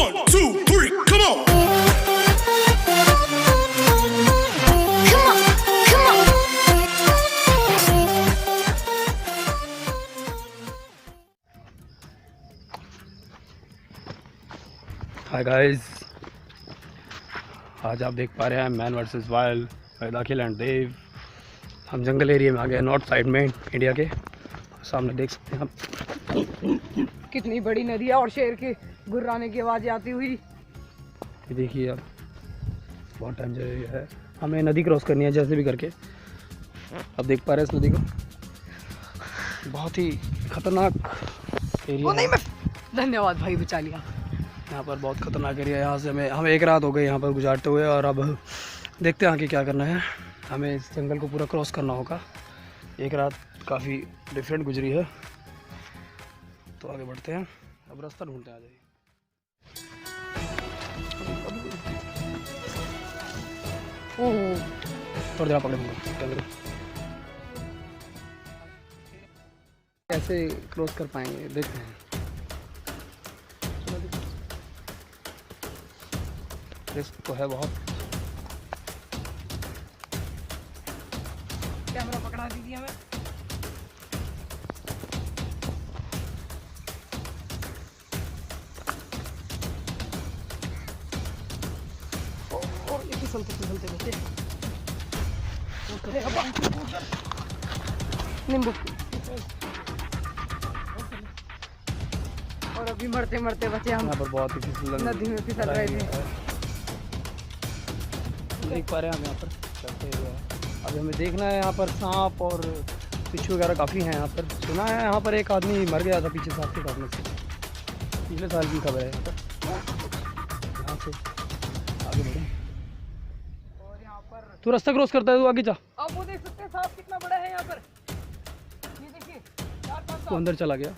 1, 2, 3, come on. Hi guys, आज आप देख पा रहे हैं man versus wild with Akhil and Dev. हम जंगल एरिया में आ गए, नॉर्थ साइड में इंडिया के। सामने देख सकते हैं आप कितनी बड़ी नदी है और शेर के गुर्राने की आवाज़ आती हुई। ये देखिए आप, बहुत डेंजर एरिया है। हमें नदी क्रॉस करनी है जैसे भी करके। आप देख पा रहे हैं इस नदी को, बहुत ही खतरनाक एरिया है। धन्यवाद भाई, बचा लिया। यहाँ पर बहुत ख़तरनाक एरिया है। यहाँ से हमें एक रात हो गई यहाँ पर गुजारते हुए, और अब देखते हैं आगे क्या करना है। हमें इस जंगल को पूरा क्रॉस करना होगा। एक रात काफ़ी डिफरेंट गुजरी है, तो आगे बढ़ते हैं। अब रास्ता ढूंढते हैं। आ जाइए। ओह, थोड़ी देर पकड़ूंगा कैमरे। कैसे क्रॉस कर पाएंगे देखते हैं। रिस्क तो है बहुत। कैमरा पकड़ा दीजिए हमें। और ये फिसलते बच्चे। नींबू और अभी मरते मरते बचे हम। यहाँ पर बहुत ही फिसल नदी में फिसल रहे थे। देख पा रहे हैं हम यहाँ पर चलते हुए। अभी हमें देखना है यहाँ पर सांप और बिच्छू वगैरह काफ़ी हैं यहाँ पर। सुना है यहाँ पर एक आदमी मर गया था पीछे सांप के काटने से, पिछले साल की खबर है यहाँ पर। यहाँ से आगे बढ़े। और यहाँ पर तू रास्ता क्रॉस करता है, तू आगे जा। आप वो देख सकते हैं सांप कितना बड़ा है यहाँ पर। ये देखिए 4-5 तू अंदर चला गया,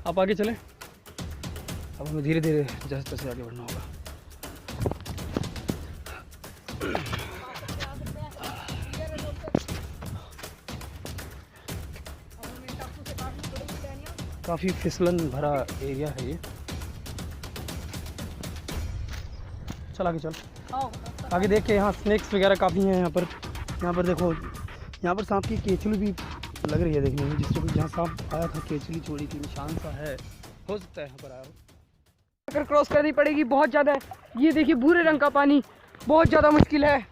आप आगे चलें। अब हमें धीरे धीरे जैसे तैसे आगे बढ़ना होगा। काफ़ी फिसलन भरा एरिया है ये। चल आगे चल, आगे देख के। यहाँ स्नेक्स वगैरह काफ़ी हैं यहाँ पर। यहाँ पर देखो, यहाँ पर सांप की केचुली भी लग रही है देखने में। जिससे जहाँ सांप आया था केचुली छोड़ी थी, निशान सा है। हो सकता है यहाँ पर आया हो। अगर क्रॉस करनी पड़ेगी, बहुत ज़्यादा है। ये देखिए भूरे रंग का पानी, बहुत ज़्यादा मुश्किल है।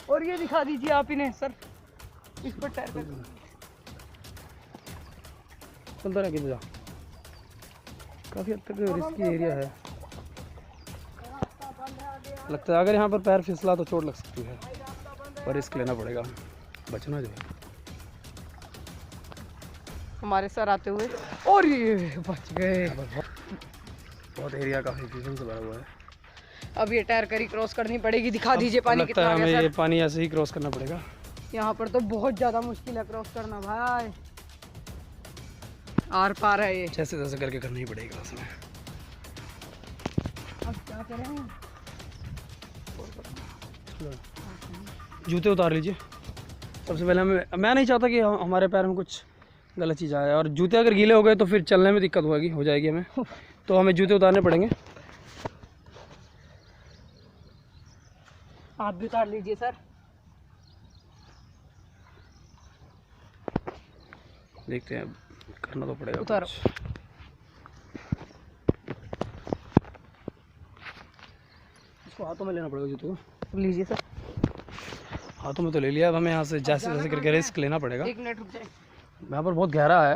और ये दिखा दीजिए आप इन्हें सर, इस पर टायर कर। चलता रह जा, काफ़ी हद तक रिस्की एरिया है लगता है। अगर यहाँ पर पैर फिसला तो चोट लग सकती है, पर रिस्क लेना पड़ेगा, बचना जो है। हमारे सर आते हुए, और ये बच गए। बहुत एरिया काफ़ी फिसल से भरा हुआ है। अब ये टायर करी क्रॉस करनी पड़ेगी। दिखा दीजिए पानी लगता कितना है आ हमें गया ये सर। पानी ऐसे ही क्रॉस करना पड़ेगा। यहाँ पर तो बहुत ज़्यादा मुश्किल है क्रॉस करना भाई। आर पार है ये, जैसे तैसे करके करना ही पड़ेगा उसमें। अब क्या करें। जूते उतार लीजिए सबसे पहले। मैं नहीं चाहता कि हमारे पैर में कुछ गलत चीज़ आए, और जूते अगर गीले हो गए तो फिर चलने में दिक्कत हो जाएगी हमें। तो हमें जूते उतारने पड़ेंगे। आप भी उतार लीजिए सर। देखते हैं, करना तो पड़ेगा। उतारो। इसको हाथों में लेना पड़ेगा जूते को। लीजिए सर। हाथों में तो ले लिया। अब हमें यहाँ से जैसे जैसे करके रिस्क लेना पड़ेगा। 1 मिनट रुक जाए। यहाँ पर बहुत गहरा है।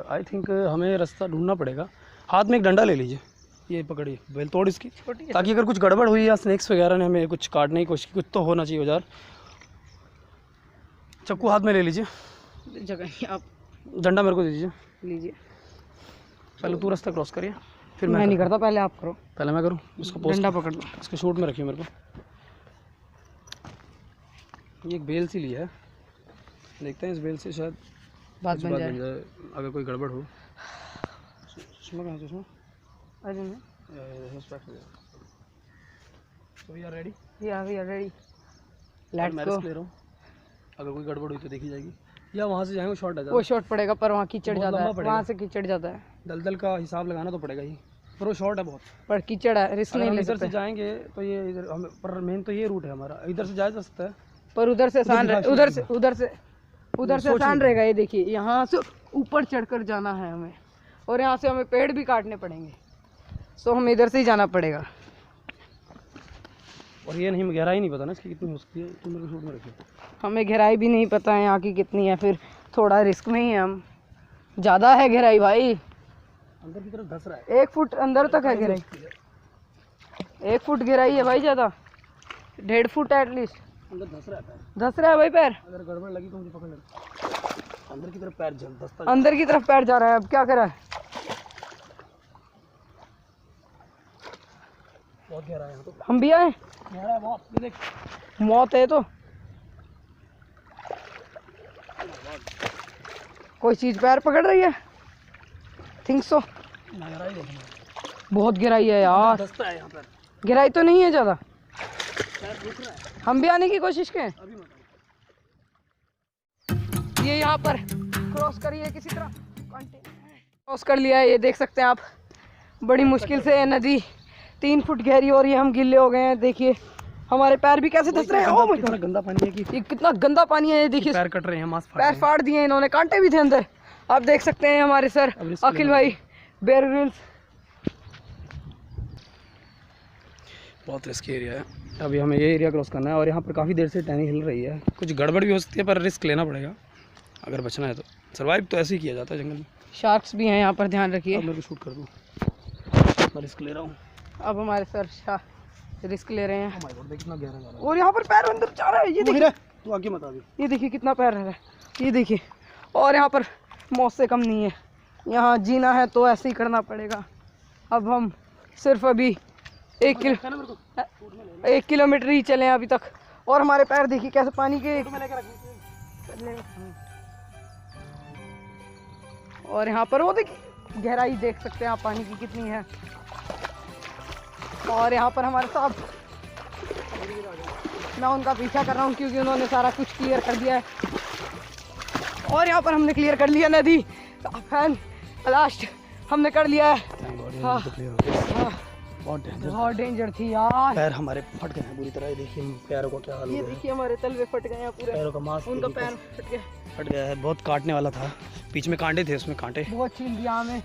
आई थिंक हमें रास्ता ढूंढना पड़ेगा। हाथ में एक डंडा ले लीजिए, ये पकड़िए, बेल तोड़ इसकी, ताकि अगर कुछ गड़बड़ हुई या स्नेक्स वगैरह ने हमें कुछ काटने की कोशिश, कुछ तो होना चाहिए औजार। चाकू हाथ में ले लीजिए, जगह आप डंडा मेरे को दे दीजिए। लीजिए। पहले तू रास्ता क्रॉस करिए, फिर मैं नहीं करता, पहले आप करो। पहले मैं करूँ। इसको डंडा पकड़ लो। इसके शूट में रखिए मेरे को। ये एक बेल सी ली है, देखते हैं इस बेल से शायद बात बन जाए। अगर कोई गड़बड़ हो। चश्मा कहाँ है? चश्मा अरे नहीं, तो we are ready. We are ready. मैं लेट्स गो। रिस्क ले रहा हूँ, अगर कोई गड़बड़ हुई तो देखी जाएगी। या वहाँ से जाएंगे शॉर्ट आ जाएगा। वो शॉर्ट पड़ेगा, पर वहाँ कीचड़ बहुत ज़्यादा लंबा है, पड़ेगा। वहाँ से कीचड़ ज़्यादा है। दलदल का हिसाब लगाना तो पड़ेगा ही। प्रो शॉर्ट है बहुत। पर कीचड़ है, रिस्क अगर नहीं हम ले इधर से सकते। जाएंगे तो ये इधर हम पर मेन तो ये रूट है हमारा, इधर से जाया जा सकता है पर उधर से आसान दिखा, उधर से सोच आसान नहीं। रहेगा। ये देखिए यहाँ से ऊपर चढ़कर जाना है हमें, और यहाँ से हमें पेड़ भी काटने पड़ेंगे, सो हमें इधर से ही जाना पड़ेगा। और ये नहीं, गहराई नहीं पता ना इसकी कितनी हो सकती है, तुम मेरे को शूट में रखिए। हमें गहराई भी नहीं पता है यहाँ की कितनी है, फिर थोड़ा रिस्क में ही है हम। ज़्यादा है गहराई भाई, अंदर की तरफ धस रहा है। 1 फुट अंदर तक है गहराई। 1 फुट गहराई है भाई, ज़्यादा 1.5 फुट एटलीस्ट। अंदर धस रहा है पैर, धस रहा है भाई पैर, अगर गड़बड़ लगी तो मुझे पकड़ लेना। अंदर की तरफ पैर धसता अंदर की तरफ पैर जा रहा है। अब क्या करा है? बहुत गहरा है यहाँ तो, हम भी आए, गहरा है बहुत। ये देख, मौत है तो। कोई चीज़ पैर पकड़ रही है, थिंक सो। गहराई देखना, बहुत गहराई है यार, धसता है यहाँ पर, गहराई तो नहीं है ज़्यादा। पैर रुक रहा है हम भी आने की कोशिश करें। अभी मत। ये यहाँ पर क्रॉस करिए किसी तरह, क्रॉस कर लिया है। ये देख सकते हैं आप, बड़ी मुश्किल से नदी 3 फुट गहरी, और ये हम गिल्ले हो गए हैं। देखिए हमारे पैर भी कैसे धस रहे हैं। ओह माय कितना गॉड, गंदा पानी है कि ये कितना गंदा पानी है। ये देखिए पैर कट रहे हैं, मांस फाड़ पैर रहे हैं। फाड़ दिए इन्होंने, कांटे भी थे अंदर। आप देख सकते हैं हमारे सर अब रिस्क अखिल लेना भाई, बेयर ग्रिल्स। बहुत रिस्की एरिया है। अभी हमें ये एरिया क्रॉस करना है, और यहाँ पर काफ़ी देर से टहनी हिल रही है। कुछ गड़बड़ भी हो सकती है, पर रिस्क लेना पड़ेगा अगर बचना है तो। सर्वाइव तो ऐसे ही किया जाता है जंगल में। शार्क्स भी हैं यहाँ पर, ध्यान रखिए। अब मेरे को शूट कर दूँ, मैं रिस्क ले रहा हूँ। अब हमारे सर रिस्क ले रहे हैं, Oh my God, देख कितना गहरा जा रहा और यहाँ पर पैर अंदर जा रहा है। ये देखिए, है। तू आगे मत अभी। ये देखिए कितना पैर रह रहा है, ये देखिए। और यहाँ पर मौत से कम नहीं है, यहाँ जीना है तो ऐसे ही करना पड़ेगा। अब हम सिर्फ अभी 1 किलोमीटर ही चले हैं अभी तक, और हमारे पैर देखिए कैसे पानी के। और यहाँ पर वो देखिए गहराई देख सकते हैं आप पानी की कितनी है। और यहाँ पर हमारे साथ, मैं उनका पीछा कर रहा हूँ क्योंकि उन्होंने सारा कुछ क्लियर कर दिया है। और यहाँ पर हमने क्लियर कर लिया नदी, फैन लास्ट हमने कर लिया है। हाँ, हाँ, बहुत डेंजर थी यार। पैर हमारे फट गए हैं पूरी तरह। ये देखिए पैरों का क्या हाल ये हो गया है। देखिए हमारे तलवे फट गए हैं पूरे, पैरों का मांस उनका देखिए पैर फट गया, फट गया है। बहुत काटने वाला था, बीच में कांटे थे, उसमें कांटे। बहुत छील दिया हमें।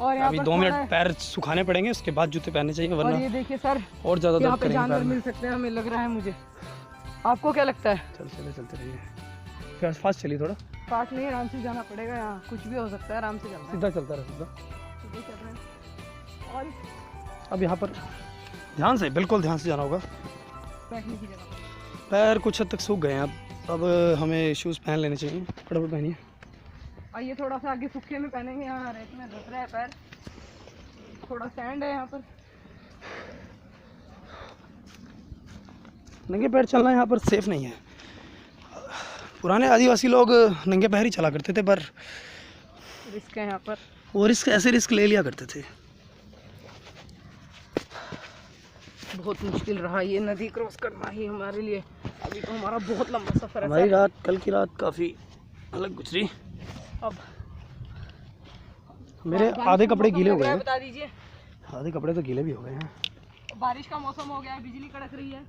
और यहाँ अभी पर 2 खड़ा मिनट है। पैर सुखाने पड़ेंगे, उसके बाद जूते पहनने चाहिए, और वरना ये देखिए सर, और ज़्यादा यहाँ दर्द पे करेंगे जानवर पैर में। मिल सकते हैं, हमें लग रहा है। मुझे, आपको क्या लगता है? चलते रहिए, फिर फास्ट चलिए थोड़ा। फास्ट नहीं, आराम से जाना पड़ेगा, यहाँ कुछ भी हो सकता है, आराम से चलना है। सीधा चलता रहा, सीधा। सीधे चल रहे हैं। और अब यहाँ पर ध्यान से, बिल्कुल ध्यान से जाना होगा। बैठने की जगह, पैर कुछ हद तक सूख गए हैं अब हमें शूज़ पहन लेने चाहिए। फटाफट पहनिए। और ये थोड़ा सा आगे सूखे में पहनेंगे, यहाँ रेत में धस रहा है पैर, थोड़ा सैंड है यहाँ पर। नंगे पैर चलना यहाँ पर सेफ नहीं है। पुराने आदिवासी लोग नंगे पैर ही चला करते थे, पर रिस्क है यहाँ पर। वो ऐसे रिस्क ले लिया करते थे। बहुत मुश्किल रहा ये नदी क्रॉस करना ही हमारे लिए। अभी तो हमारा बहुत लंबा सफर है हमारी सर। रात, कल की रात काफ़ी अलग गुजरी। अब मेरे बारिश आधे का कपड़े मौसम गीले हो लग रहा गए है, हैं। बता दीजिए। आधे कपड़े तो गीले भी हो गए हैं। बारिश का मौसम हो गया है, बिजली कड़क रही है।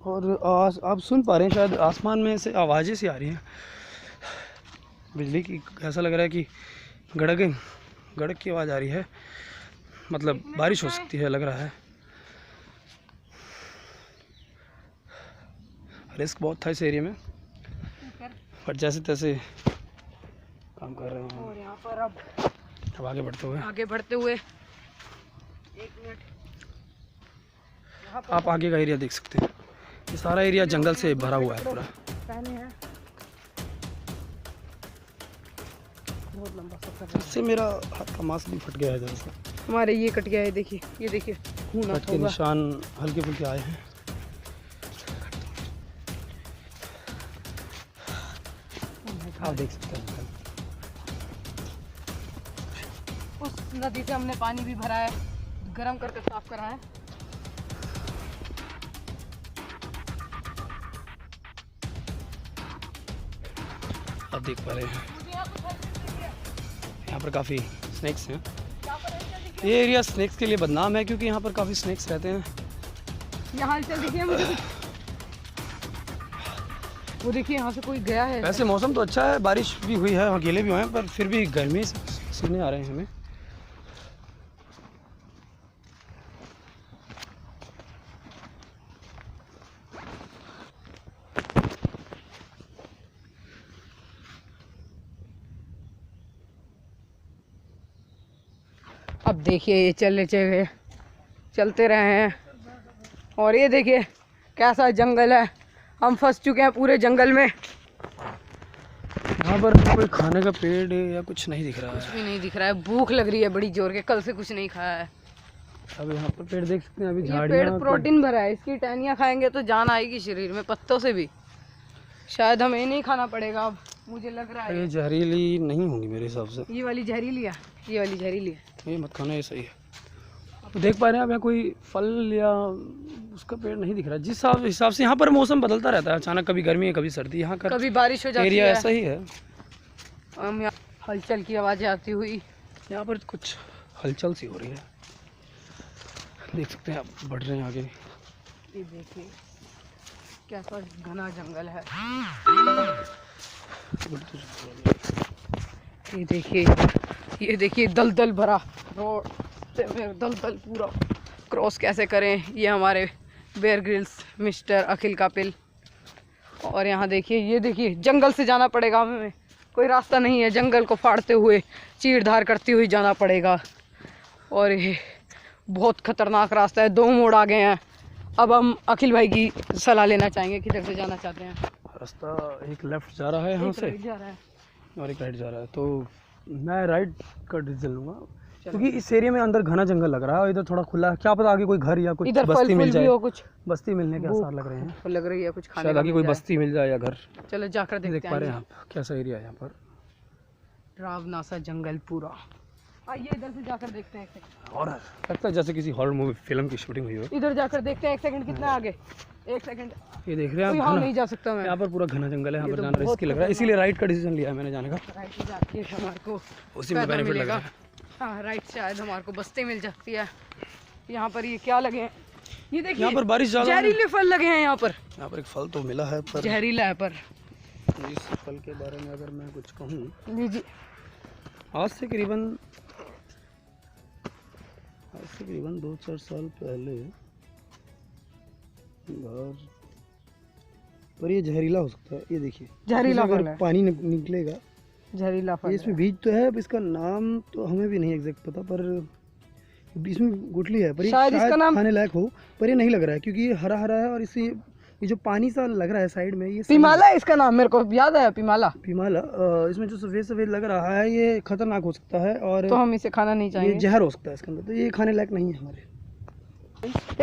और आप सुन पा रहे हैं शायद, आसमान में से आवाज़ें सी आ रही हैं बिजली की। ऐसा लग रहा है कि गड़क की आवाज़ आ रही है, मतलब बारिश हो सकती है, लग रहा है। रिस्क बहुत था इस एरिया में, पर जैसे तैसे काम कर रहे हैं। और यहाँ पर अब आगे बढ़ते हुए, आगे बढ़ते हुए 1 मिनट, आप आगे का एरिया देख सकते हैं। ये सारा एरिया जंगल से भरा हुआ है पूरा। पहने हैं। बहुत लंबा सफर है। इससे मेरा हाथ का मांस भी फट गया है जरा सा। हमारे ये कट गया है, देखिए, ये देखिए खून कट के होगा। निशान हल्के फुल्के आए हैं। आप देख सकते हैं। उस नदी से हमने पानी भी भरा है, गर्म करके साफ करा है। आप देख पा रहे हैं यहाँ पर काफ़ी स्नैक्स हैं। ये एरिया स्नैक्स के लिए बदनाम है क्योंकि यहाँ पर काफ़ी स्नैक्स रहते हैं। यहाँ चल देखिए मुझे कुछ, वो देखिए यहाँ से कोई गया है। वैसे मौसम तो अच्छा है, बारिश भी हुई है, अकेले भी हुए हैं, पर फिर भी गर्मी से सीने आ रहे हैं हमें। अब देखिए ये चलते रहे हैं और ये देखिए कैसा जंगल है। हम फंस चुके हैं पूरे जंगल में। यहाँ पर कोई खाने का पेड़ या कुछ नहीं दिख रहा है। कुछ भी नहीं दिख रहा है। भूख लग रही है बड़ी जोर के, कल से कुछ नहीं खाया है। अब यहाँ पर पेड़ देख सकते हैं, अभी ये झाड़ियाँ। पेड़ प्रोटीन भरा है, इसकी टहनियाँ खाएंगे तो जान आएगी शरीर में, पत्तों से भी। शायद हमें नहीं खाना पड़ेगा अब, मुझे लग रहा है। ये जहरीली नहीं होंगी मेरे हिसाब से। ये वाली जहरीली है, ये वाली जहरीली है। ये मत खाना, ये सही है। तो देख पा रहे हैं आप यहाँ कोई फल या उसका पेड़ नहीं दिख रहा। जिस हिसाब से यहाँ पर मौसम बदलता रहता है, अचानक कभी गर्मी है कभी सर्दी, यहाँ का कभी बारिश हो जाती एरिया है। ऐसा ही है। हम यहाँ हलचल की आवाज़ें आती हुई, यहाँ पर कुछ हलचल सी हो रही है, देख सकते हैं आप। बढ़ रहे हैं आगे। ये देखिए कैसा घना जंगल है। ये देखिए दलदल भरा रोड, दलदल पूरा क्रॉस कैसे करें, ये हमारे बेयर ग्रिल्स मिस्टर अखिल कपिल। और यहाँ देखिए, ये देखिए जंगल से जाना पड़ेगा हमें, कोई रास्ता नहीं है, जंगल को फाड़ते हुए चीड़ धार करती हुई जाना पड़ेगा। और ये बहुत खतरनाक रास्ता है, 2 मोड़ आ गए हैं। अब हम अखिल भाई की सलाह लेना चाहेंगे, किधर से जाना चाहते हैं। रास्ता एक लेफ्ट जा रहा है यहाँ से, जा रहा है और एक राइट जा रहा है। तो मैं राइट का डिसीजन लूँगा क्योंकि इस एरिया में अंदर घना जंगल लग रहा है, इधर थोड़ा खुला है। क्या पता आगे कोई घर या कुछ इधर बस्ती मिल जाए, कुछ बस्ती मिलने के आसार लग रहे हैं। लग रही है कुछ खाने शायद आगे कोई बस्ती मिल जाए या घर। चलो जाकर देख देखते पा रहे हैं। हैं आप कैसा एरिया है यहाँ पर। रावना सा जंगल पूरा। आइए इधर से जाकर देखते हैं। एक सेकंड, और लगता है जैसे किसी हॉरर मूवी फिल्म की शूटिंग हुई हो। इधर जाकर देखते हैं। 1 सेकंड, कितना आगे? 1 सेकंड। ये देख रहे हैं यहाँ आप, नहीं जा सकता मैं। यहाँ पर पूरा घना जंगल है, यहाँ ये पर तो जाना बहुत रिस्की लग रहा है, इसीलिए राइट का डिसीजन लिया है मैंने जाने का। राइट में जाके हमारे को उसी में बेनिफिट लग रहा है। हाँ राइट, शायद हमारे को बस्ती मिल सकती है। यहाँ पर ये क्या लगे हैं, ये देखिए यहाँ पर बारिश ज़्यादा है। जहरीले फल लगे हैं यहाँ पर। यहाँ पर एक फल तो मिला है, पर जहरीला है पर। इस फल के बारे में अगर मैं कुछ कहूँ, लीजिए। आज से करीबन 2-4 साल पहले पर ये जहरीला हो सकता है। ये देखिए जहरीला अगर फल है। पानी निकलेगा, जहरीला फल ये इसमें बीज तो है, अब इसका नाम तो हमें भी नहीं एग्जैक्ट पता, पर इसमें गुठली है, पर ये शायद इसका नाम खाने लायक हो, पर ये नहीं लग रहा है क्योंकि ये हरा हरा है और इसे ये जो पानी सा लग रहा है साइड में, ये पिमाला है इसका नाम, मेरे को याद है पिमाला। पिमाला। इसमें जो सफ़ेद सफ़ेद लग रहा है ये खतरनाक हो सकता है और तो हम इसे खाना नहीं ये चाहिए। जहर हो सकता है इसके अंदर, तो ये खाने लायक नहीं है हमारे।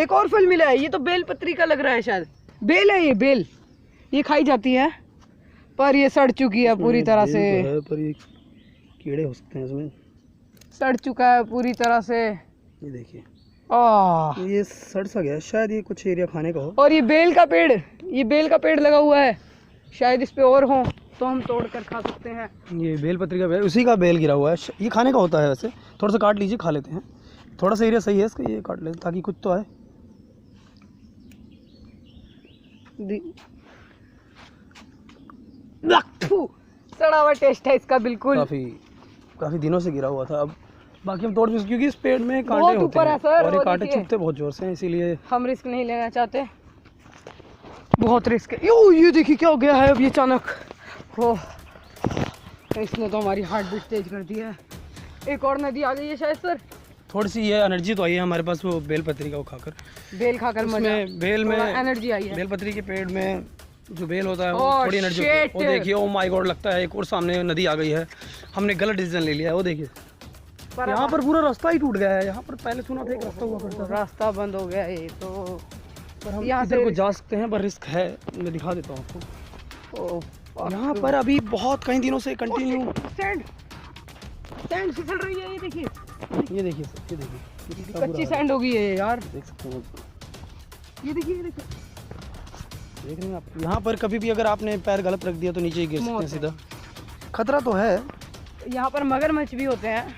एक और फल मिला है, ये तो बेल पत्री का लग रहा है, शायद बेल है। ये बेल, ये खाई जाती है पर ये सड़ चुकी है पूरी तरह से। तो है, पर ये कीड़े हो सकते हैं इसमें। सड़ चुका है पूरी तरह से। ये देखिए ये सड़ सा गया है, शायद ये कुछ एरिया खाने का हो। और ये बेल का पेड़, ये बेल का पेड़ लगा हुआ है, शायद इस पे और हो तो हम तोड़ कर खा सकते हैं। ये बेल पत्री का पेड़, उसी का बेल गिरा हुआ है, ये खाने का होता है। वैसे थोड़ा सा काट लीजिए, खा लेते हैं। थोड़ा सा एरिया सही है इसका, ये काट लेते ताकि कुछ तो आए। सड़ा हुआ टेस्ट है इसका बिल्कुल। काफी दिनों से गिरा हुआ था। अब बाकी हम तोड़ भी, क्योंकि इस पेड़ में कांटे बहुत होते ऊपर है हैं सर, और ये वो कांटे देखिए। चुभते बहुत जोर से हैं, इसीलिए हम रिस्क नहीं लेना चाहते, बहुत रिस्क है। यो ये देखिए क्या हो गया है अब ये अचानक। हो, इसने तो हमारी हार्ट बीट तेज कर दी है। एक और नदी आ गई है शायद सर। थोड़ी सी ये एनर्जी तो आई है हमारे पास, वो बेल पत्री का वो खाकर। बेल खाकर उसमें बेल में एनर्जी आई है। बेल पत्री के पेड़ में जो बेल होता है वो Oh, थोड़ी एनर्जी shit! वो देखिए, ओ माय गॉड, लगता है एक और सामने नदी आ गई है। हमने गलत डिसीजन ले लिया है। वो देखिए यहाँ पर पूरा रास्ता ही टूट गया है। यहाँ पर पहले सुना था एक रास्ता हुआ करता था, रास्ता बंद हो गया ये तो। पर हम यहाँ इधर से को जा सकते हैं, पर रिस्क है। मैं दिखा देता हूँ आपको। यहाँ पर अभी बहुत कई दिनों से कंटिन्यू सैंड फिसल रही है। ये देखिए, ये देखिए सर, ये देखिए कितना बुरा कच्ची हाल है। सैंड हो गई है यार। देख सकते हैं, ये देखिए, ये देखिए। देख रहे हैं आप। यहाँ पर कभी भी अगर आपने पैर गलत रख दिया तो नीचे ही गिर सकते मौत हैं है। सीधा। खतरा तो है। यहाँ पर मगरमच्छ भी होते हैं।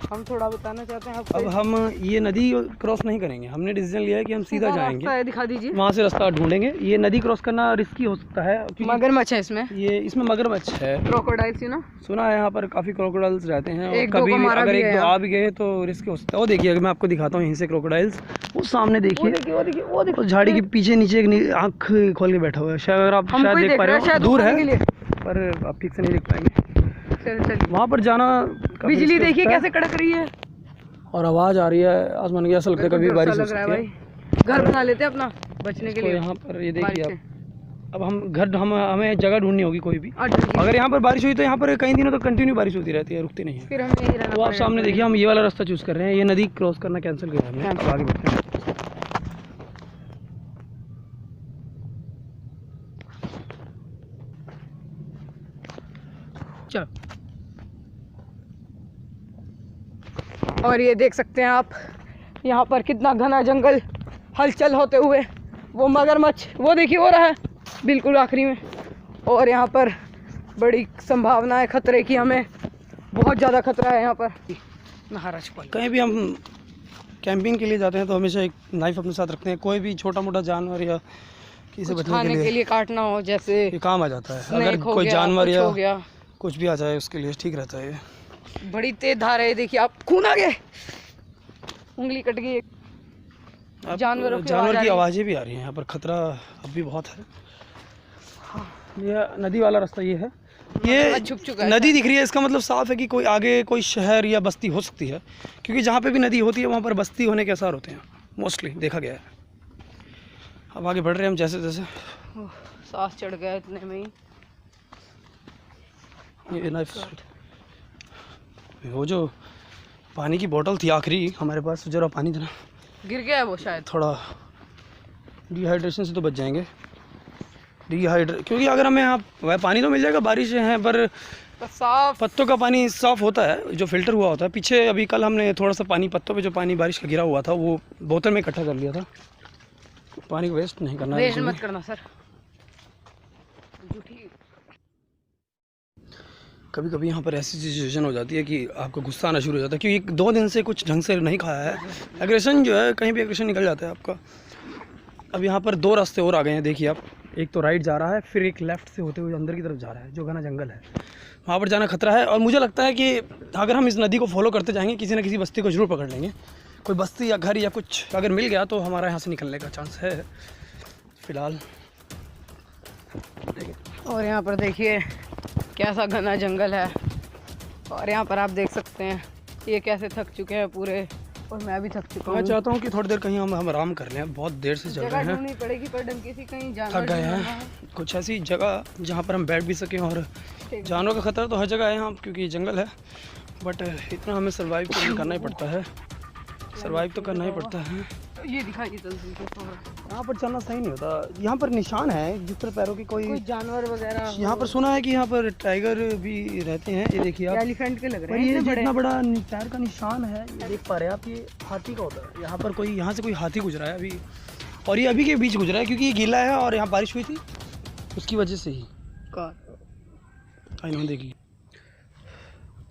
हम थोड़ा बताना चाहते हैं आपको। अब हम ये नदी क्रॉस नहीं करेंगे, हमने डिसीजन लिया है कि हम सीधा जाएंगे, रास्ता है, दिखा दीजिए। वहाँ से रास्ता ढूंढेंगे। ये नदी क्रॉस करना रिस्की हो सकता है क्योंकि मगरमच्छ है इसमें, इसमें मगरमच्छ है, क्रोकोडाइल्स ना, सुना है यहाँ पर काफ़ी क्रोकोडाइल्स रहते हैं। एक और दो कभी को भी मारा अगर भी एक है दो यहाँ। आ भी गए तो रिस्क हो सकता है। वो देखिए, अगर मैं आपको दिखाता हूँ यहीं से क्रोकोडाइल्स, वो सामने देखिए, वो देखिए उस झाड़ी के पीछे नीचे एक आँख खोल के बैठा हुआ है। शायद अगर आप शायद देख पा रहे हो, दूर है पर आप ठीक से नहीं देख पाएंगे। चलिए वहाँ पर जाना, बिजली देखिए कैसे कड़क रही है और आवाज़ आ रही है आसमान की, ऐसा लगता है कभी बारिश हो सकती है। घर बना लेते हैं अपना बचने के लिए यहाँ पर। ये देखिए आप, अब हमें जगह ढूंढनी होगी कोई भी। ठीक है। अगर यहाँ पर बारिश हुई तो यहाँ पर कई दिनों तक कंटिन्यू बारिश होती रहती है, रुकती नहीं है। फिर हमें यही रहना तो आप पड़ेगा। सामने देखिए, हम ये वाला रास्ता चूज़ कर रहे हैं। ये नदी क्रॉस करना कैंसिल किया हमने, अब आगे बढ़ते हैं। चलो, और ये देख सकते हैं आप यहाँ पर कितना घना जंगल, हलचल होते हुए वो मगरमच्छ, वो देखिए हो रहा है बिल्कुल आखिरी में। और यहाँ पर बड़ी संभावना है खतरे की, हमें बहुत ज़्यादा खतरा है यहाँ पर। महाराज कहीं भी हम कैंपिंग के लिए जाते हैं तो हमेशा एक नाइफ अपने साथ रखते हैं। कोई भी छोटा मोटा जानवर या किसी से बचने के लिए काटना हो, जैसे ये काम आ जाता है। अगर कोई जानवर या कुछ भी आ जाए उसके लिए ठीक रहता है। ये बड़ी तेज धार है, देखिए आप, खून आ गया, उंगली कट गई। जानवर की आवाज़ें भी आ रही हैं यहाँ पर, खतरा अब भी बहुत है। ये नदी वाला रास्ता ये है, ये छुप चुका है। नदी दिख रही है, इसका मतलब साफ है कि कोई आगे कोई शहर या बस्ती हो सकती है, क्योंकि जहाँ पे भी नदी होती है वहाँ पर बस्ती होने के आसार होते हैं, मोस्टली देखा गया है। अब आगे बढ़ रहे हैं हम जैसे जैसे। सांस चढ़ गया इतने में ही। ये नाइफ, वो जो पानी की बोतल थी आखिरी हमारे पास, जरा पानी था ना, गिर गया है वो शायद। थोड़ा डिहाइड्रेशन से तो बच जाएंगे। क्योंकि अगर हमें यहाँ वह पानी तो मिल जाएगा, बारिशें हैं पर साफ पत्तों का पानी साफ़ होता है, जो फ़िल्टर हुआ होता है। पीछे अभी कल हमने थोड़ा सा पानी पत्तों पे जो पानी बारिश का गिरा हुआ था वो बोतल में इकट्ठा कर लिया था। पानी को वेस्ट नहीं करना, वेस्ट मत करना सर। कभी कभी यहाँ पर ऐसी सिचुएशन हो जाती है कि आपको गुस्सा आना शुरू हो जाता है, क्योंकि 2 दिन से कुछ ढंग से नहीं खाया है। एग्रेशन जो है, कहीं भी एग्रेशन निकल जाता है आपका। अब यहाँ पर 2 रास्ते और आ गए हैं, देखिए आप, एक तो राइट जा रहा है, फिर एक लेफ़्ट से होते हुए अंदर की तरफ जा रहा है, जो घना जंगल है, वहाँ पर जाना खतरा है। और मुझे लगता है कि अगर हम इस नदी को फॉलो करते जाएंगे, किसी न किसी बस्ती को ज़रूर पकड़ लेंगे। कोई बस्ती या घर या कुछ अगर मिल गया तो हमारा यहाँ से निकलने का चांस है फ़िलहाल। और यहाँ पर देखिए कैसा घना जंगल है, और यहाँ पर आप देख सकते हैं ये कैसे थक चुके हैं पूरे, और मैं भी थक चुका हूँ। मैं चाहता हूँ कि थोड़ी देर कहीं हम आराम कर लें, बहुत देर से चल रहे हैं, ढूंढनी पड़ेगी पर ढंग से कहीं थक गए हैं। कुछ ऐसी जगह जहाँ पर हम बैठ भी सकें, और जानवरों का खतरा तो हर जगह है यहाँ, क्योंकि जंगल है, बट इतना हमें सर्वाइव तो करना ही पड़ता है, सर्वाइव तो करना ही पड़ता है। ये दिखाइए जल्दी से। यहाँ पर चलना सही नहीं होता, यहाँ पर निशान है जिस तरह पैरों की कोई जानवर वगैरह। यहाँ पर सुना है कि यहाँ पर टाइगर भी रहते हैं, ये देखिए आप, एलिफेंट के लग रहे हैं। ये इतने इतना बड़ा पैर का निशान है, ये देख पा रहे हैं आप, ये हाथी का होता है। यहाँ पर कोई, यहाँ से कोई हाथी गुजरा है अभी, और ये अभी के बीच गुजरा है, क्योंकि ये गीला है और यहाँ बारिश हुई थी उसकी वजह से ही। देखिए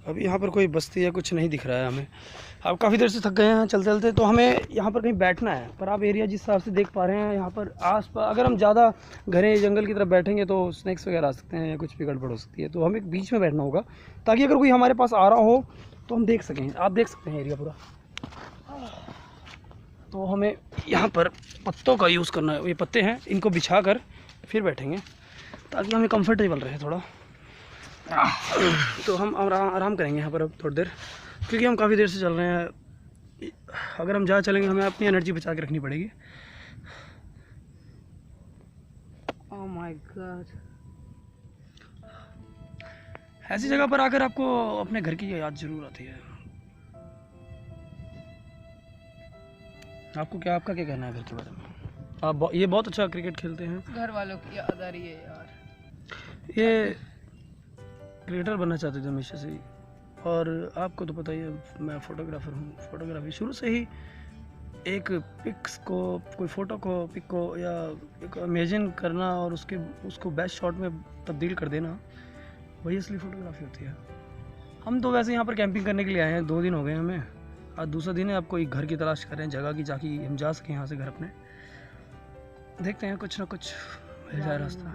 अभी यहाँ पर कोई बस्ती या कुछ नहीं दिख रहा है हमें। अब काफ़ी देर से थक गए हैं चलते चलते, तो हमें यहाँ पर कहीं बैठना है। पर आप एरिया जिस हिसाब से देख पा रहे हैं, यहाँ पर आस-पास अगर हम ज़्यादा घने जंगल की तरफ बैठेंगे तो स्नैक्स वगैरह आ सकते हैं या कुछ भी गड़बड़ हो सकती है, तो हमें बीच में बैठना होगा, ताकि अगर कोई हमारे पास आ रहा हो तो हम देख सकें। आप देख सकते हैं एरिया पूरा, तो हमें यहाँ पर पत्तों का यूज़ करना है। ये पत्ते हैं, इनको बिछा कर फिर बैठेंगे ताकि हमें कंफर्टेबल रहे थोड़ा। तो हम आराम करेंगे यहाँ पर अब थोड़ी देर, क्योंकि हम काफ़ी देर से चल रहे हैं। अगर हम ज़्यादा चलेंगे हमें अपनी एनर्जी बचा के रखनी पड़ेगी। ओह माय गॉड, ऐसी जगह पर आकर आपको अपने घर की याद जरूर आती है। आपका क्या कहना है घर के बारे में? आप ये बहुत अच्छा क्रिकेट खेलते हैं। घर वालों की याद आ रही है यार। ये क्रिएटर बनना चाहते थे हमेशा से ही, और आपको तो पता ही है मैं फ़ोटोग्राफ़र हूँ। फ़ोटोग्राफी शुरू से ही, एक पिक्स को, कोई फ़ोटो को, पिक को या एक इमेजिन करना और उसको बेस्ट शॉट में तब्दील कर देना, वही असली फ़ोटोग्राफी होती है। हम तो वैसे यहाँ पर कैंपिंग करने के लिए आए हैं, 2 दिन हो गए हमें, आज दूसरा दिन है। अब कोई घर की तलाश कर रहे हैं, जगह की, जाकि हम जा सकें यहाँ से घर अपने। देखते हैं कुछ ना कुछ मिल जाए रास्ता।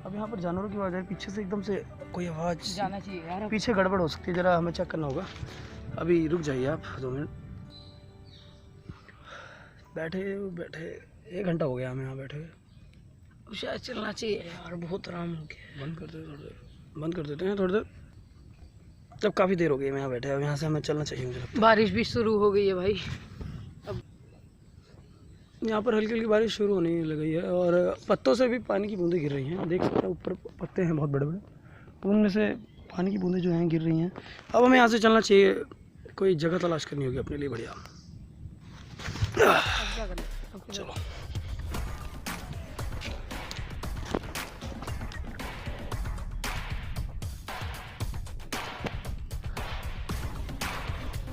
अब यहाँ पर जानवरों की आवाज़ है, पीछे से एकदम से कोई आवाज़ जाना चाहिए यार, पीछे गड़बड़ हो सकती है, ज़रा हमें चेक करना होगा। अभी रुक जाइए आप 2 मिनट। बैठे 1 घंटा हो गया हमें यहाँ बैठे हुए। शायद चलना चाहिए यार, बहुत आराम हो गया। बंद कर देते थोड़ी देर, बंद कर देते हैं थोड़ी देर। जब काफ़ी देर हो गई मैं यहाँ बैठे, अब यहाँ से हमें चलना चाहिए मुझे लगता है। बारिश भी शुरू हो गई है भाई, अब यहाँ पर हल्की हल्की बारिश शुरू होने लगी है और पत्तों से भी पानी की बूंदें गिर रही हैं। देख सकते हैं ऊपर पत्ते हैं बहुत बड़े बड़े, उनमें से पानी की बूंदें जो हैं गिर रही हैं। अब हमें यहाँ से चलना चाहिए, कोई जगह तलाश करनी होगी अपने लिए बढ़िया।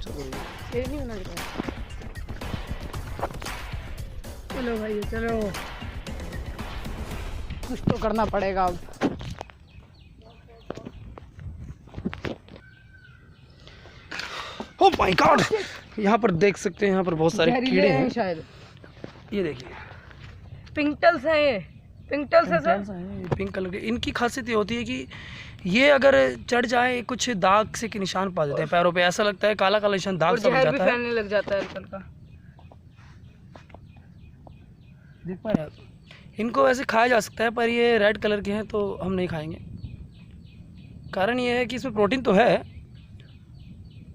चलो नहीं होना चाहिए। चलो भाई चलो, कुछ तो करना पड़ेगा अब। ओह माय गॉड, यहाँ पर देख सकते हैं, यहाँ पर बहुत सारे कीड़े हैं शायद। ये देखिए पिंकटल्स है, ये पिंकटल्स है सर। पिंक कलर के। इनकी खासियत ये होती है कि ये अगर चढ़ जाए कुछ दाग से के निशान पा देते हैं पैरों पे, ऐसा लगता है काला काला निशान दाग सा बन जाता है, फैलने लग जाता है हल्का। देख पा रहे हैं आप। इनको वैसे खाया जा सकता है पर ये रेड कलर के हैं तो हम नहीं खाएंगे। कारण ये है कि इसमें प्रोटीन तो है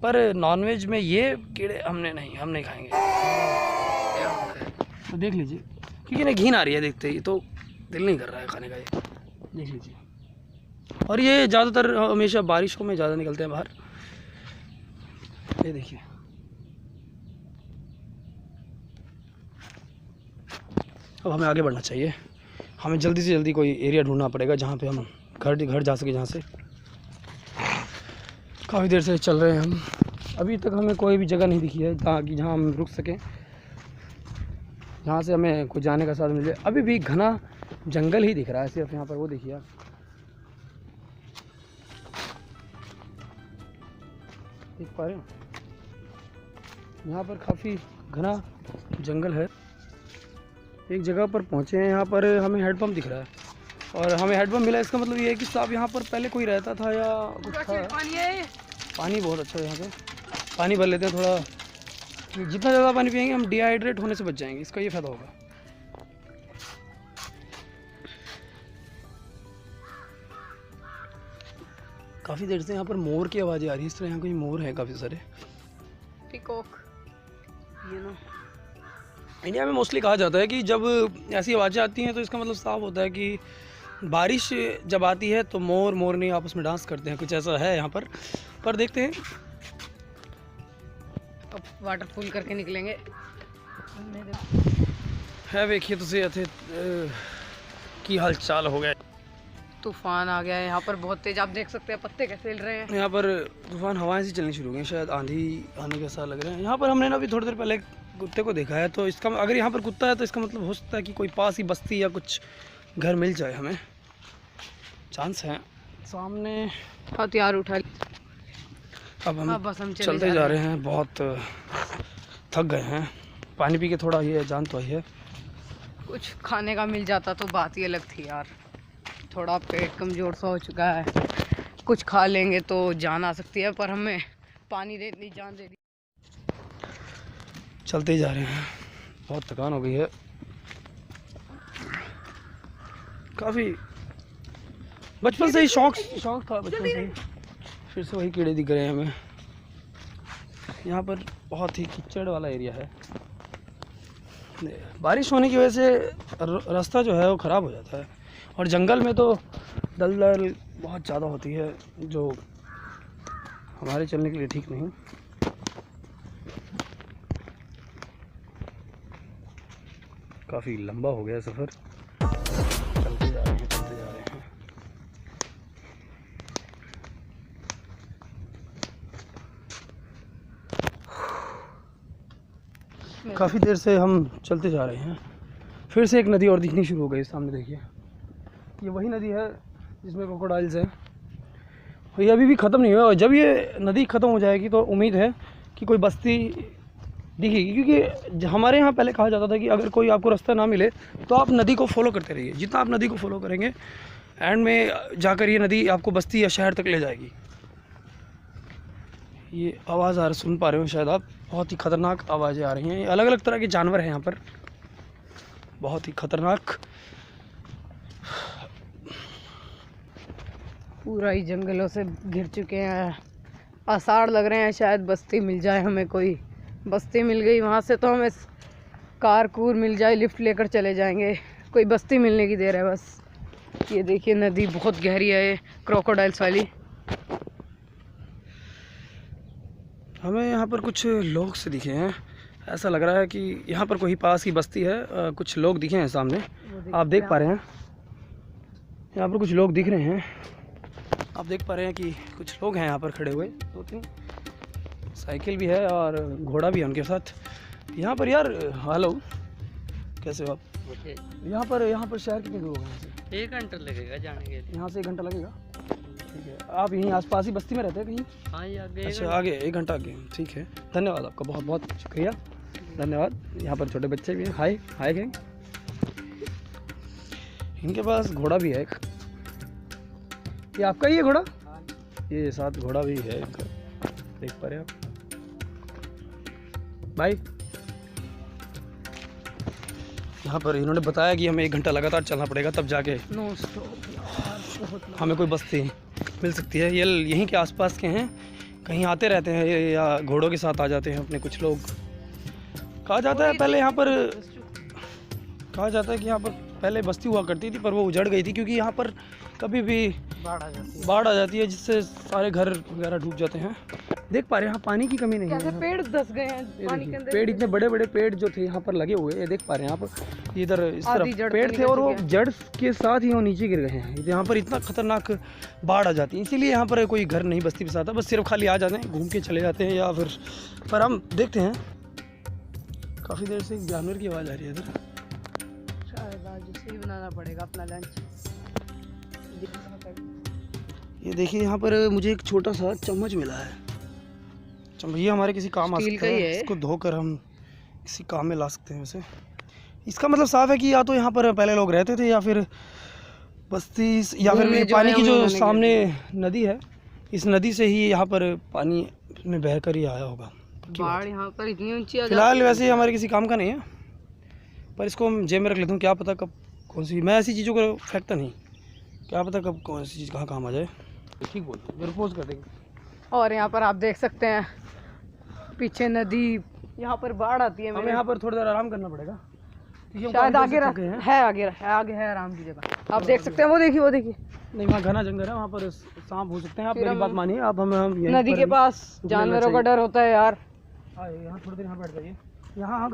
पर नॉनवेज में ये कीड़े हम नहीं खाएंगे। तो देख लीजिए, क्योंकि ना घिन आ रही है देखते ही, तो दिल नहीं कर रहा है खाने का। ये देख लीजिए। और ये ज़्यादातर हमेशा बारिशों में ज़्यादा निकलते हैं बाहर। ये देखिए, अब हमें आगे बढ़ना चाहिए। हमें जल्दी से जल्दी कोई एरिया ढूंढना पड़ेगा जहाँ पे हम घर जा सके, जहाँ से काफ़ी देर से चल रहे हैं हम। अभी तक हमें कोई भी जगह नहीं दिखी है ताकि जहाँ हम रुक सकें, जहाँ से हमें कुछ जाने का साधन मिल जाए। अभी भी घना जंगल ही दिख रहा है सिर्फ यहाँ पर। वो देखिए आप, देख पा रहे हो, यहाँ पर काफ़ी घना जंगल है। एक जगह पर पहुँचे हैं, यहाँ पर हमें हेडपम्प दिख रहा है और हमें हेडपम्प मिला। इसका मतलब ये है कि साहब यहाँ पर पहले कोई रहता था या कुछ था। पानी बहुत अच्छा है यहाँ पे, पानी भर लेते हैं थोड़ा। जितना ज़्यादा पानी पिएंगे हम डिहाइड्रेट होने से बच जाएंगे, इसका ये फ़ायदा होगा। काफ़ी देर से यहाँ पर मोर की आवाज़ें आ रही है। इस तरह यहाँ कोई मोर है काफ़ी सारे। पिकॉक, ये ना इंडिया में मोस्टली कहा जाता है कि जब ऐसी आवाज़ें आती हैं तो इसका मतलब साफ होता है कि बारिश जब आती है तो मोर मोरनी आपस में डांस करते हैं, कुछ ऐसा है यहाँ पर देखते हैं। अब वाटरफॉल करके निकलेंगे। है देखिए तो से थे की हाल चाल हो गया। तूफान आ गया है यहाँ पर बहुत तेज, आप देख सकते हैं पत्ते कैसे हिल रहे हैं। यहाँ पर तूफान हवाएं से चलनी शुरू हो गई, शायद आंधी आने के साथ लग रहे हैं। यहाँ पर हमने ना अभी थोड़ी देर पहले कुत्ते को देखा है, तो इसका अगर यहाँ पर कुत्ता है तो इसका मतलब हो सकता है कि कोई पास ही बस्ती या कुछ घर मिल जाए, हमें चांस है। सामने हथियार उठा। अब हम बस हम चलते जा रहे हैं, बहुत थक गए हैं। पानी पी के थोड़ा ये जान तो आई है। कुछ खाने का मिल जाता तो बात ही अलग थी यार। थोड़ा पेट कमज़ोर सा हो चुका है, कुछ खा लेंगे तो जान आ सकती है, पर हमें पानी दे इतनी जान दे दी। चलते ही जा रहे हैं, बहुत थकान हो गई है। काफ़ी बचपन से ही शौक था, बचपन से ही। फिर से वही कीड़े दिख रहे हैं हमें। यहाँ पर बहुत ही कीचड़ वाला एरिया है। बारिश होने की वजह से रास्ता जो है वो ख़राब हो जाता है और जंगल में तो दलदल बहुत ज़्यादा होती है जो हमारे चलने के लिए ठीक नहीं। काफ़ी लंबा हो गया सफ़र, चलते जा रहे हैं। काफ़ी देर से हम चलते जा रहे हैं। फिर से एक नदी और दिखनी शुरू हो गई सामने, देखिए ये वही नदी है जिसमें क्रोकोडाइल्स है। ये अभी भी ख़त्म नहीं हुआ, और जब ये नदी ख़त्म हो जाएगी तो उम्मीद है कि कोई बस्ती दिखेगी, क्योंकि हमारे यहाँ पहले कहा जाता था कि अगर कोई आपको रास्ता ना मिले तो आप नदी को फॉलो करते रहिए। जितना आप नदी को फॉलो करेंगे एंड में जाकर ये नदी आपको बस्ती या शहर तक ले जाएगी। ये आवाज़ आ रही, सुन पा रहे हो शायद आप, बहुत ही ख़तरनाक आवाज़ें आ रही हैं। अलग अलग तरह के जानवर हैं यहाँ पर, बहुत ही ख़तरनाक। पूरा ही जंगलों से घिर चुके हैं, आसार लग रहे हैं शायद बस्ती मिल जाए हमें। कोई बस्ती मिल गई वहाँ से तो हमें कार कूर मिल जाए, लिफ्ट लेकर चले जाएंगे। कोई बस्ती मिलने की देर है बस। ये देखिए नदी बहुत गहरी है, ये क्रोकोडाइल्स वाली। हमें यहाँ पर कुछ लोग से दिखे हैं, ऐसा लग रहा है कि यहाँ पर कोई पास की बस्ती है। कुछ लोग दिखे हैं सामने, आप देख पा रहे हैं। यहाँ पर कुछ लोग दिख रहे हैं, आप देख पा रहे हैं कि कुछ लोग हैं यहाँ पर खड़े हुए। 2-3 साइकिल भी है और घोड़ा भी है उनके साथ। यहाँ पर यार, हेलो, कैसे हो आप? यहाँ पर शहर कितने दूर होगा यहाँ से? 1 घंटा लगेगा जाने के लिए। यहाँ से 1 घंटा लगेगा? ठीक है। आप यहीं आसपास ही बस्ती में रहते हैं कहीं? हाँ, ये आगे। अच्छा, आगे 1 घंटा आगे। ठीक है, धन्यवाद आपका, बहुत बहुत शुक्रिया, धन्यवाद। यहाँ पर छोटे बच्चे भी हैं। हाय हाय गैंग। इनके पास घोड़ा भी है एक। ये आपका ही है घोड़ा? ये साथ घोड़ा भी है इनका, देख पा रहे हैं आप भाई। यहाँ पर इन्होंने बताया कि हमें 1 घंटा लगातार चलना पड़ेगा, तब जाके नो स्टॉप हमें कोई बस्ती मिल सकती है। ये यहीं के आसपास के हैं, कहीं आते रहते हैं या घोड़ों के साथ आ जाते हैं अपने कुछ लोग। कहा जाता है पहले यहाँ पर, कहा जाता है कि यहाँ पर पहले बस्ती हुआ करती थी, पर वो उजड़ गई थी क्योंकि यहाँ पर कभी भी बाढ़ आ जाती है जिससे सारे घर वगैरह डूब जाते हैं। देख पा रहे हैं, यहाँ पानी की कमी नहीं है। कैसे पेड़ धस गए हैं पानी के अंदर। पेड़, इतने बड़े बड़े पेड़ जो थे यहाँ पर लगे हुए, ये देख पा रहे हैं आप। इधर इस तरफ पेड़ थे और वो जड़ के साथ ही वो नीचे गिर गए हैं। यहाँ पर इतना खतरनाक बाढ़ आ जाती है, इसीलिए यहाँ पर कोई घर नहीं बस्ती बसाता, बस सिर्फ खाली आ जाते हैं, घूम के चले जाते हैं। या फिर पर हम देखते हैं काफ़ी देर से जानवर की आवाज़ आ रही है इधर। शायद आज उसे ही बनाना पड़ेगा अपना लंच। ये देखिए, यहाँ पर मुझे एक छोटा सा चम्मच मिला है। ये हमारे किसी काम आ सकता है, इसको धोकर हम किसी काम में ला सकते हैं उसे। इसका मतलब साफ है कि या तो यहाँ पर पहले लोग रहते थे या फिर बस्ती, या फिर पानी की जो सामने नदी है, इस नदी से ही यहाँ पर पानी में बह कर ही आया होगा। बाढ़ यहाँ पर इतनी ऊंची आ जाती है। फिलहाल वैसे हमारे किसी काम का नहीं है, पर इसको हम जेब में रख लेता हूँ। क्या पता कब कौन सी, मैं ऐसी चीज़ों को फेंकता नहीं, क्या पता कब कौन सी चीज़ कहाँ काम आ जाए। ठीक बोलते हैं, रिपोज कर देंगे। और यहाँ पर आप देख सकते हैं पीछे नदी, यहाँ पर बाढ़ आती है। हमें यहाँ पर थोड़ी देर आराम करना पड़ेगा, शायद आगे आगे है आराम की जगह। आप देख सकते हैं, वो देखिए नहीं, वहाँ घना जंगल है, वहाँ पर सांप हो सकते हैं। आप मेरी बात मानिए, आप हम नदी के पास जानवरों का डर होता है यार। यहाँ थोड़ी देर यहाँ बैठ जाइए। यहाँ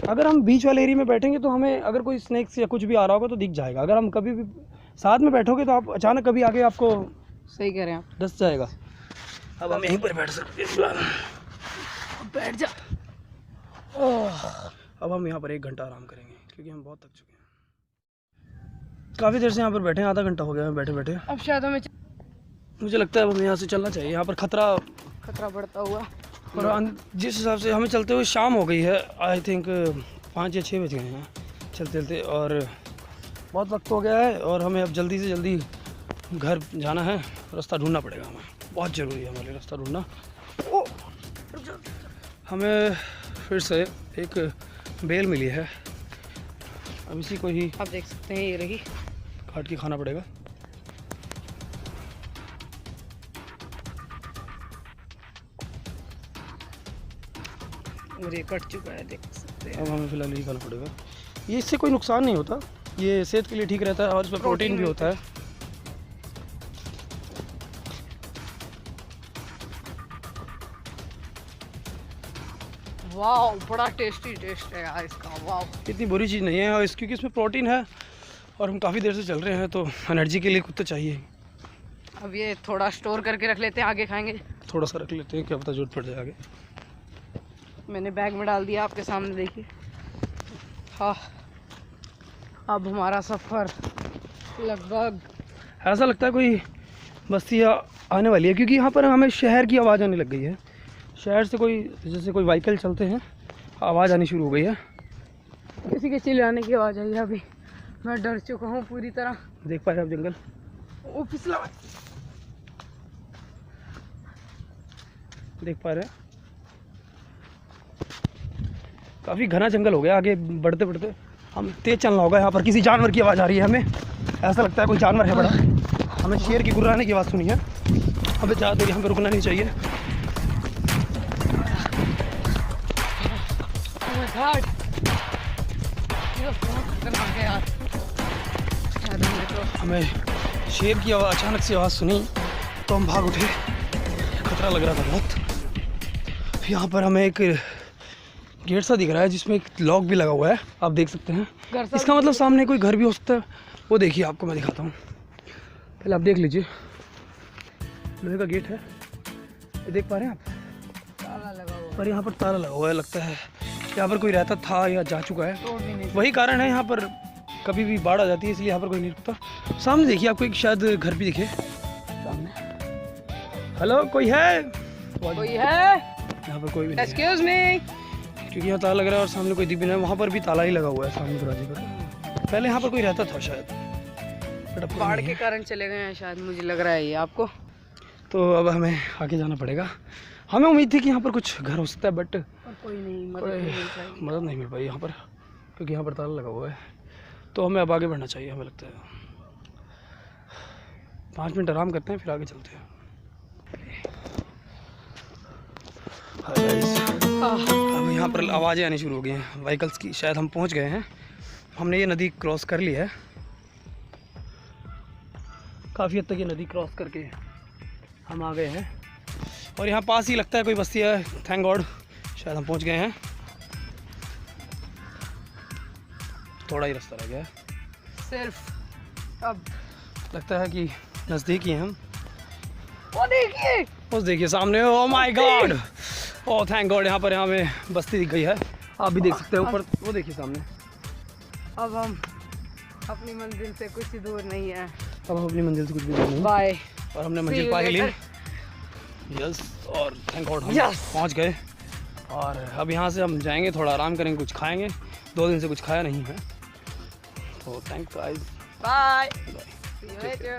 अगर हम बीच वाले एरिया में बैठेंगे तो हमें अगर कोई स्नैक्स या कुछ भी आ रहा होगा तो दिख जाएगा। अगर हम कभी भी साथ में बैठोगे तो आप अचानक कभी आगे आपको, सही कह रहे हैं आप, डस जाएगा। अब हम यहीं पर बैठ सकते हैं फिलहाल, बैठ जा। अब हम यहाँ पर 1 घंटा आराम करेंगे क्योंकि हम बहुत थक चुके हैं। काफ़ी देर से यहाँ पर बैठे हैं, आधा घंटा हो गया हमें बैठे बैठे। अब शायद हमें, मुझे लगता है अब हमें यहाँ से चलना चाहिए। यहाँ पर खतरा बढ़ता हुआ, और जिस हिसाब से हमें चलते हुए शाम हो गई है, आई थिंक 5 या 6 बज गए हैं चलते चलते, और बहुत वक्त हो गया है और हमें अब जल्दी से जल्दी घर जाना है। रास्ता ढूंढना पड़ेगा हमें, बहुत ज़रूरी है हमारे रास्ता ढूंढना। हमें फिर से एक बेल मिली है, अब इसी को ही आप देख सकते हैं, ये रही, काट के खाना पड़ेगा। और ये कट चुका है, देख सकते हैं। अब हमें फ़िलहाल यही खाना पड़ेगा। ये इससे कोई नुकसान नहीं होता, ये सेहत के लिए ठीक रहता है और इसमें प्रोटीन भी होता है। वाह, बड़ा टेस्टी टेस्ट है यार इसका। वाह, इतनी बुरी चीज़ नहीं है, और क्योंकि इसमें प्रोटीन है और हम काफ़ी देर से चल रहे हैं तो एनर्जी के लिए कुछ तो चाहिए। अब ये थोड़ा स्टोर करके रख लेते हैं, आगे खाएंगे। थोड़ा सा रख लेते हैं, क्या पता जरूरत पड़ जाए आगे। मैंने बैग में डाल दिया, आपके सामने देखिए। हाँ, अब हमारा सफ़र लगभग, ऐसा लगता है कोई बस्तियाँ आने वाली है, क्योंकि यहाँ पर हमें शहर की आवाज़ आने लग गई है। शहर से कोई जैसे कोई व्हीकल चलते हैं, आवाज़ आनी शुरू हो गई है। किसी के चिल्लाने की आवाज़ आई है। अभी मैं डर चुका हूँ पूरी तरह। देख पा रहे हैं आप जंगल, ओ फिसला, देख पा रहे हैं काफ़ी घना जंगल हो गया। आगे बढ़ते बढ़ते हम तेज़ चलना होगा। यहाँ पर किसी जानवर की आवाज़ आ रही है, हमें ऐसा लगता है कोई जानवर है बड़ा। हमें शेर की गुर्राने की आवाज़ सुनी है। हमें ज़्यादा देर यहाँ पर रुकना नहीं चाहिए। Oh my God! ये तो बहुत खतरनाक है यार। शायद हमने तो हमें शेर की आवाज़, अचानक से आवाज़ सुनी तो हम भाग उठे। खतरा लग रहा था बहुत। यहाँ पर हमें एक गेट सा दिख रहा है जिसमें एक लॉक भी लगा हुआ है, आप देख सकते हैं। इसका मतलब सामने कोई घर भी हो सकता है। वो देखिए, आपको मैं दिखाता हूँ, पहले आप देख लीजिए। लोहे का गेट है, ये देख पा रहे हैं आप, ताला लगा हुआ पर यहाँ पर ताला लगा हुआ है। लगता है यहाँ पर कोई रहता था या जा चुका है। तोड़ भी नहीं। वही कारण है, यहाँ पर कभी भी बाढ़ आ जाती है, इसलिए यहाँ पर कोई नहीं रुकता। सामने देखिए, आपको एक शायद घर भी दिखे सामने। हेलो, कोई है? कोई है? यहाँ पर कोई भी नहीं है, एक्सक्यूज मी। क्योंकि यहाँ ताला लग रहा है और सामने कोई दिख भी नहीं है। वहाँ पर भी ताला ही लगा हुआ है सामने दरवाजे पर। पहले यहाँ पर कोई रहता था शायद, बट अब कोई बाढ़ नहीं के है। कारण चले गए हैं शायद, मुझे लग रहा है ये आपको। तो अब हमें आगे जाना पड़ेगा। हमें उम्मीद थी कि यहाँ पर कुछ घर हो सकता है, बट और कोई नहीं, मदद नहीं मिल पाई यहाँ पर, क्योंकि यहाँ पर ताला लगा हुआ है। तो हमें अब आगे बढ़ना चाहिए, हमें लगता है 5 मिनट आराम करते हैं, फिर आगे चलते हैं। अब यहाँ पर आवाज़ें आनी शुरू हो गई हैं व्हीकल्स की। शायद हम पहुँच गए हैं, हमने ये नदी क्रॉस कर ली है। काफ़ी हद तक ये नदी क्रॉस करके हम आ गए हैं और यहाँ पास ही लगता है कोई बस्ती है। थैंक गॉड, शायद हम पहुँच गए हैं। थोड़ा ही रास्ता रह गया है सिर्फ। अब लगता है कि नज़दीक ही हैं हम। वो देखिए, उस देखिए सामने, oh my God, oh thank God, यहाँ पर हमें बस्ती दिख गई है। आप भी देख सकते हैं ऊपर, वो देखिए सामने। अब हम अपनी मंजिल से कुछ ही दूर नहीं है। अब हम अपनी मंजिल से कुछ भी दूर नहीं, बाय। और हमने मंजिल पा ही ली। यस, और थैंक गॉड हम पहुँच गए। और अब यहाँ से हम जाएंगे, थोड़ा आराम करेंगे, कुछ खाएंगे। 2 दिन से कुछ खाया नहीं है, तो thank guys, bye. See you later.